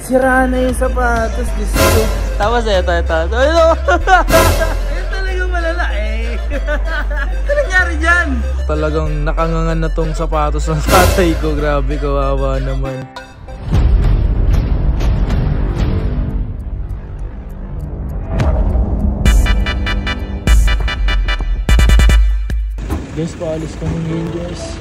Sira na yung sapatos, Diyos ko. Tapos ito. Ayun talagang malala eh. Ano nangyari dyan? Talagang nakangangan na tong sapatos ng tatay ko. Grabe, kawawa naman. Guys, paalis kami ngayon, guys.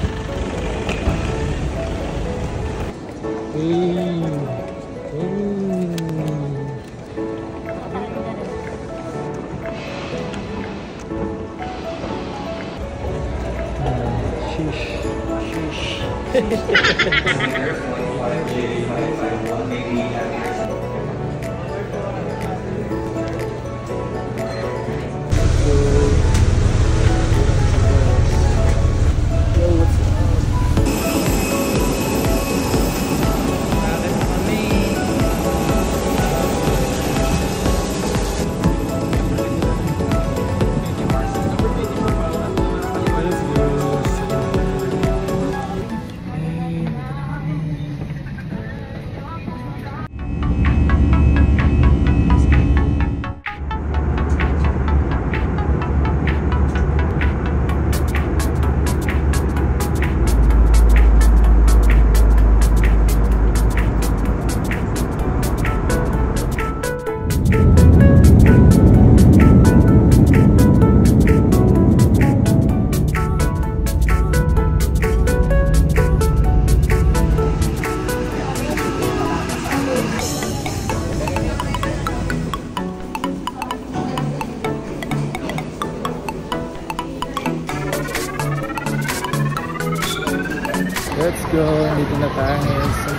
Let's go, dito na tayo ngayon sa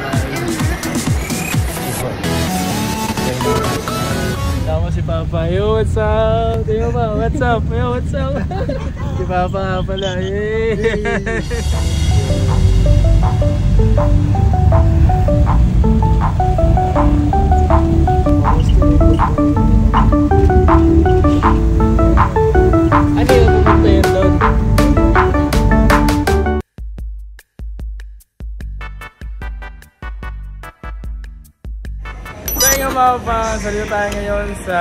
tama si Papa. Yo, what's up? Yo, pa, what's up? Yo, what's up? Si Papa nga pala. Yay! Ano yung pupunta yun doon? Mga kapang, salita tayo ngayon sa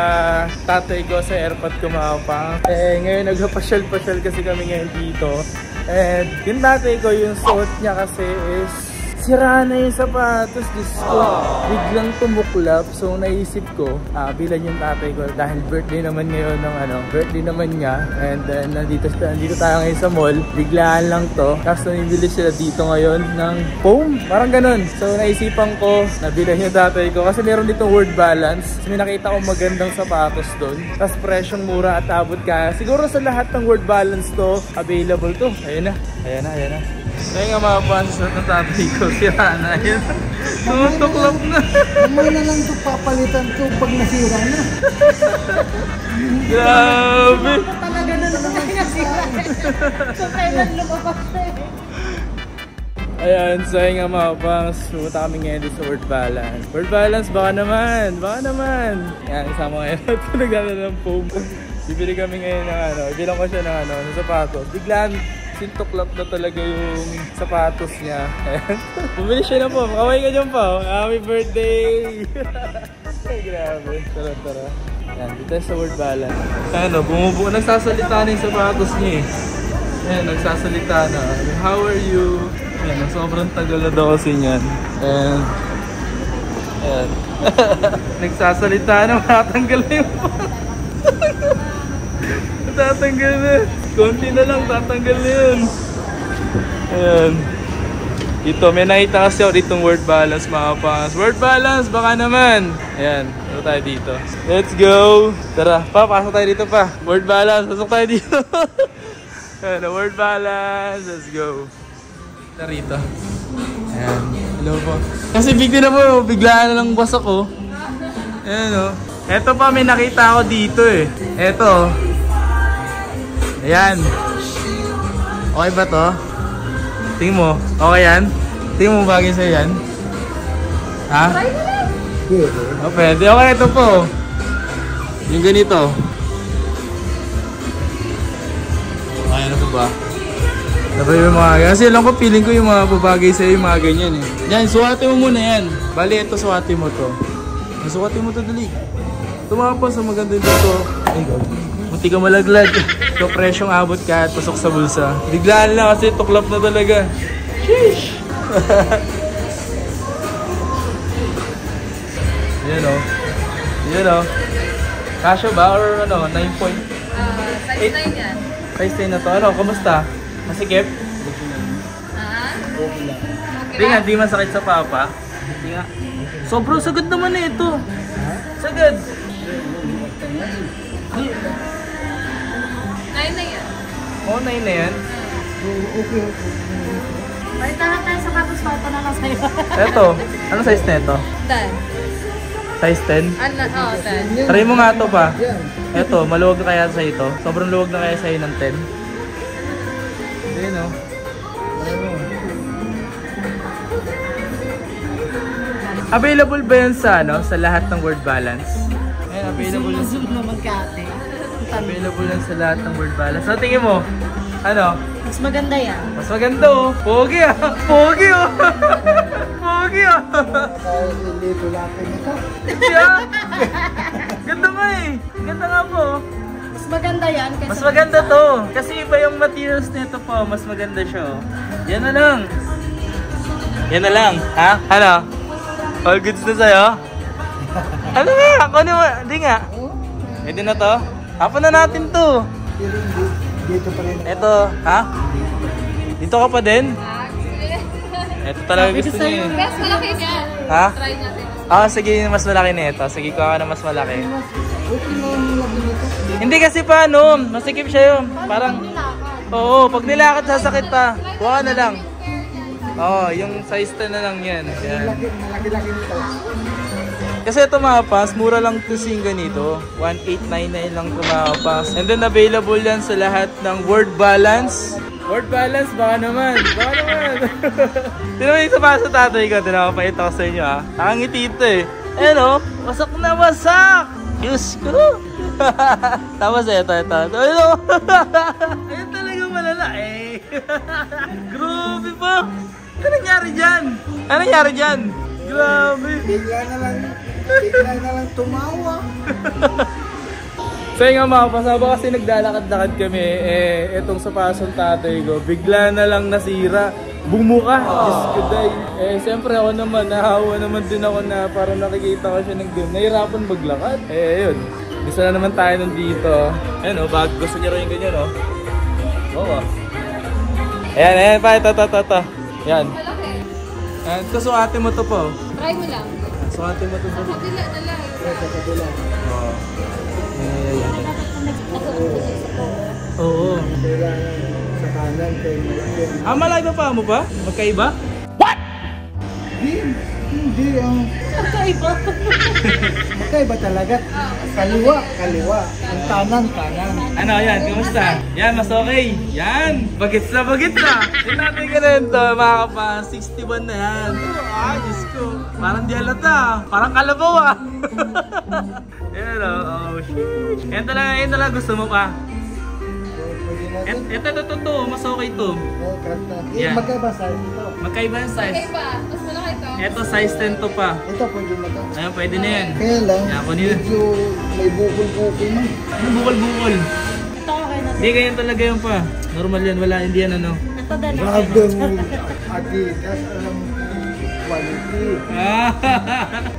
tatay ko, sa airport ko mga kapang. Ngayon nagpapasyal-pasyal kasi kami ngayon dito. And yung tatay ko, yung suot niya kasi is sira na yung sapatos, Diyos ko. Biglang tumuklap. So naisip ko, bilan yung tatay ko dahil birthday naman ngayon ng birthday naman niya. And then nandito tayo ngayon sa mall. Biglaan lang to. Tapos namibili sila dito ngayon ng foam. Parang ganun. So naisipan ko, nabilan yung tatay ko. Kasi meron ditong Word Balance. So may nakita ko magandang sapatos doon. Tapos presyong mura at abot ka. Siguro sa lahat ng Word Balance to, available to. Ayan na. Kaya nga mga pansos ng tatay ko, sira na yun. Tumutuklap na. Naman na lang ito papalitan ito pag nasira na. Grabe. Talaga na naman nasira. So kailan lumabas na eh. Ayan, so yun nga mga pangs, pumunta kami ngayon sa Word Balance. Word Balance, baka naman. Yan, isama ngayon at pinagdala ng foam. Bibili kami ngayon ng bilang ko siya ng sapatos. Biglaan, sintuklap na talaga yung sapatos niya. Bumili siya na po. Kaway ka dyan pa. Happy birthday! Ay, grabe. Tara. Yan, dito sa Word Balance. Bumubuo. Nagsasalita na yung sapatos niya eh. Yan, nagsasalita na. How are you? Yan, sobrang tagal na daw kasi niyan. And, yan. Nagsasalita na. Matanggal na yung tatanggal na. Konti na lang, tatanggal na yun. Ayan. Ito, may nakita kasi ako ditong Word Balance mga pangas. Word Balance, baka naman. Ayan, pasok tayo dito. Let's go. Tara, pasok tayo dito pa. Word Balance, pasok tayo dito. Ayan, Word Balance. Let's go. Tara rito. Ayan, hello po. Kasi biglaan na lang basak ko. Ayan o. Eto pa, may nakita ako dito eh. Eto. Ayan. Okay ba to? Tingin mo. Okay yan? Tingin mo bagay sa'yo yan? Ha? Oh, pwede. Okay, ito po. Yung ganito. Okay, ano po ba? Diba yung mga, kasi alam ko, feeling ko yung mga babagay sa'yo yung mga ganyan eh. Yan, suwate mo muna yan. Bali, ito suwate mo to. Suwate mo to, dali. Tumapos ang maganda dito. Ay, God. Munti ka malaglag. So, presyong abot ka at pasok sa bulsa. Biglaan lang kasi tuklap na talaga. Sheesh! Yan o. Yan o. Kasya ba? Or ano, 9 point? Size 9 yan. Size 10 na to. Ano, kamusta? Masikip? Okay lang. Hindi nga, di masakit sa papa. Hindi nga. Sobrang sagad naman eh ito. Sagad. 9 na yan. Oo, 9 na yan. Okay. Balita na tayo sa katos pa. Ito na lang sa'yo. Eto, ano size na ito? 10. Size 10? Oo, 10. Try mo nga ito pa. Yan. Eto, maluwag na kaya sa ito? Sobrang luwag na kaya sa'yo ng 10? Hindi no? Available ba yan sa, ano, sa lahat ng word balance? Ayan, available yan. Zoom naman ka ate. Available yan sa lahat ng word balance. So, tingin mo, ano? Mas maganda yan. Mas maganda oh. Pogi ah. Pogi oh. Pogi ah. Kahit hindi ko lapin ito. Hindi ah. Ganda nga eh. Ganda nga po. Mas maganda yan. Kasi Mas maganda to. Kasi iba yung materials nito po. Mas maganda siya oh. Yan na lang. Yan na lang. Ha? Ano? All goods na sa'yo? Ano nga? Ano nga? Hindi nga. Pwede na to? Hapon na natin to. Pero dito pa rin. Eto. Ha? Dito ka pa din? Ito talaga gusto niya eh. mas malaki yan. Ha? Try natin. Ah, sige, mas malaki na ito. Sige, kuha ka na mas malaki. Okay na yung laki nito. Hindi kasi pa, no, masikip siya yun. Parang, oo, pag nilakad sasakit pa. Kuha ka na lang. Oo, yung size 10 na lang yan. Yan. Malaki-laki nito. Kasi ito mga pas, mura lang ito sing ganito. 1899 lang ito mga pas. And then available yan sa lahat ng word balance. Word balance, baka naman. Baka naman. Tinawin sa pa sa tatay ko. Tinawapait ako sa inyo ha. Nakangiti ito eh. Eh no, wasak na wasak. Diyos ko. Tapos ito. Ayun ayun talaga malala eh. Grabe pa. Ano nangyari dyan? Ano nangyari dyan? Grabe. Bigla na lang tumawa. So nga mga pasaba kasi naglalakad-lakad kami, etong sapasong tatay ko, bigla na lang nasira. Bumuka, Diyos ko day. Siyempre ako naman, nahawa naman din ako na parang nakikita ko siya ng doon. Nahirapan maglakad. Yun. Gusto na naman tayo nandito. Ayan o, bag gusto niya rin yung ganyan o. Oo. Ayan pa, ito. Yan. Ito suwate mo to po. Try mo lang. Suwate mo to po. Kabila na lang. Sa kabila. Oo. Oo. Kailangan sa kanan kayo malaki. Malaki pa mo pa? Magkaiba? Hindi ang Kakaiba. magkaiba talaga. Kaliwa. Ang kanan. Ano yan? Kumusta? Yan, mas okay. Yan! Bagets na! Yung natin ka na ito, mga kapa. 61 na yan. Diyos ko. Parang di halata. Parang kalabaw ah. Yan o. Oh, shit. Yan talaga gusto mo pa. Ito. Mas okay to. Yan. Magkaiba sa ito. Magkaiba yung size. Kakaiba. Mas malaki to. Ito, size 10 to pa. Ito pwede na to. Ayan, pwede na yan. Kaya lang, Yan, kunin na. medyo may bukol-bukol man. Ano bukol-bukol? Ito okay na. Hindi, ganyan talaga yun pa. Normal yan, wala, hindi yan ano. Ito din. Grabe mo. Adidas, alam mo, quality.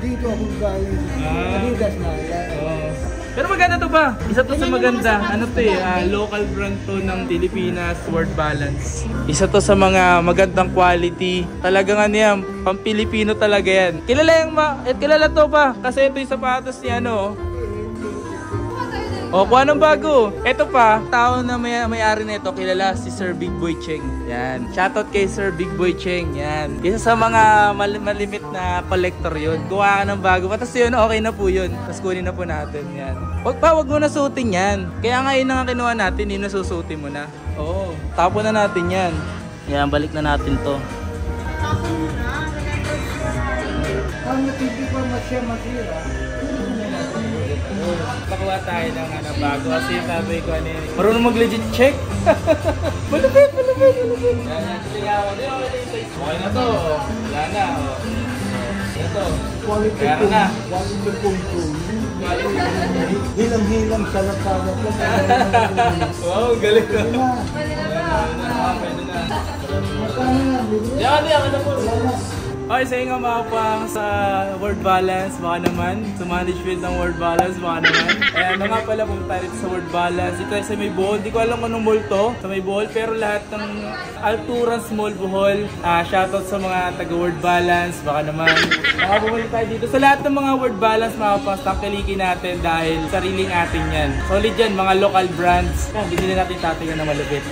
Dito ako galing. Adidas na yan. Oo. Pero maganda to ba? Isa to sa maganda. Ano to local brand to ng Pilipinas, Word Balance. Isa to sa mga magandang quality. Talagang ano yan, pang Pilipino talaga yan. Kilala to ba? Kasi ito yung sapatos niya ano. O, kuha ng bago. Ito pa, tao na may-ari nito, kilala si Sir Big Boy Cheng. Yan. Shoutout kay Sir Big Boy Cheng. Yan. Isa sa mga malimit na collector yun. Kuha ka ng bago. Tapos yun, okay na po yun. Tapos kunin na po natin. Yan. Wag mo na suotin yan. Kaya nga yun ang kinuha natin, yun na susutin mo na. Oo. Tapon na natin yan. Yan, balik na natin to. Ang natipid pa masira. Nakuha tayo ng bago kasi sabi ko marunong mag-legit check. Malupit. Okay na to. Wala na. Ito. Quality Kaya na. Quality control. Hilang-hilang sa lapada ko. Wow, galing na. Pwede na. Pwede na. Magkano? Yan na po. Okay, sa inyo mga pang sa word balance, baka naman. Sa management ng word balance, baka naman. Ayan, nga pala kung tayo sa word balance. Ito ay sa may Bohol. Di ko alam kung anong mall to, sa may Bohol. Pero lahat ng Alturas Mall Bohol. Shoutout sa mga taga word balance, baka naman. Bumalik tayo dito. Sa lahat ng mga word balance, mga pang, tangkilikin natin dahil sariling atin yan. Solid yan, mga local brands. Yan, binili natin tatingan na malupit.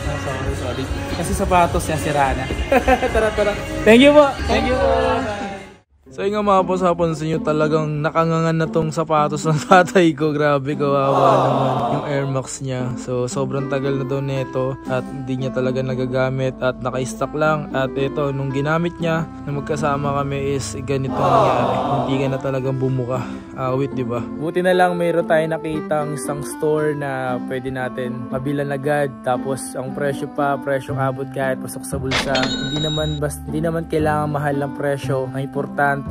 Solid. Kasi sapatos niya, sira na. Tara. Thank you po. Thank you po. So yun nga mga boss, napansin nyo talagang nakangangan na tong sapatos ng tatay ko. Grabe, kawawa naman yung Air Max niya. So sobrang tagal na daw nito at hindi niya talaga nagagamit at naka-stock lang. At ito, nung ginamit niya na magkasama kami is ganito nangyari. Hindi ka na talagang bumuka. Awit, diba? Buti na lang mayroon tayo nakitang isang store na pwede natin mabilan agad. Tapos ang presyong abot kahit pasok sa bulsa. Hindi naman kailangan mahal ng presyo. Ang importante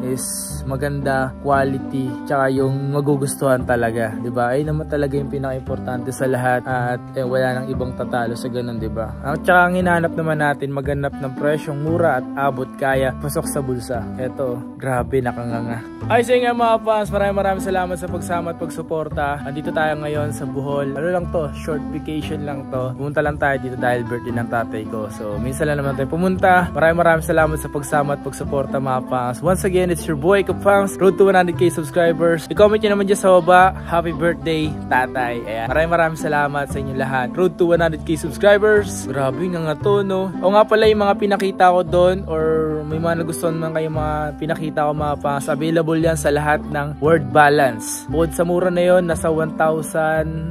is maganda, quality, tsaka yung magugustuhan talaga, di ba? Ay naman talaga yung pinaka-importante sa lahat at wala nang ibang tatalo sa ganun, di ba? At tsaka ang hinahanap naman natin, maghanap ng presyong mura at abot kaya, pasok sa bulsa. Eto, grabe, nakanganga. Ay, sa nga mga fans, maraming salamat sa pagsama at pagsuporta. Andito tayo ngayon sa Bohol. Ano lang to, short vacation lang to. Pumunta lang tayo dito dahil birthday ng tatay ko. So, minsan lang naman tayo pumunta. Maraming salamat sa pagsama at pagsuporta mga fans. Once again, it's your boy Kapangs, road to 100k subscribers. I-comment nyo naman dyan sa baba, happy birthday tatay. Ayan. Maraming salamat sa inyo lahat. Road to 100k subscribers. Grabe nga to, no? O nga pala yung mga pinakita ko doon or may mga nagustuhan man kayo mga pinakita ko mga Pangs, available yan sa lahat ng word balance. Bukod sa mura na yon, nasa 1,899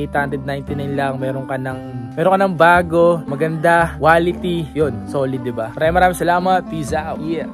lang. Meron ka ng bago, maganda, quality, yun, solid, diba? Maraming salamat. Peace out. Yeah.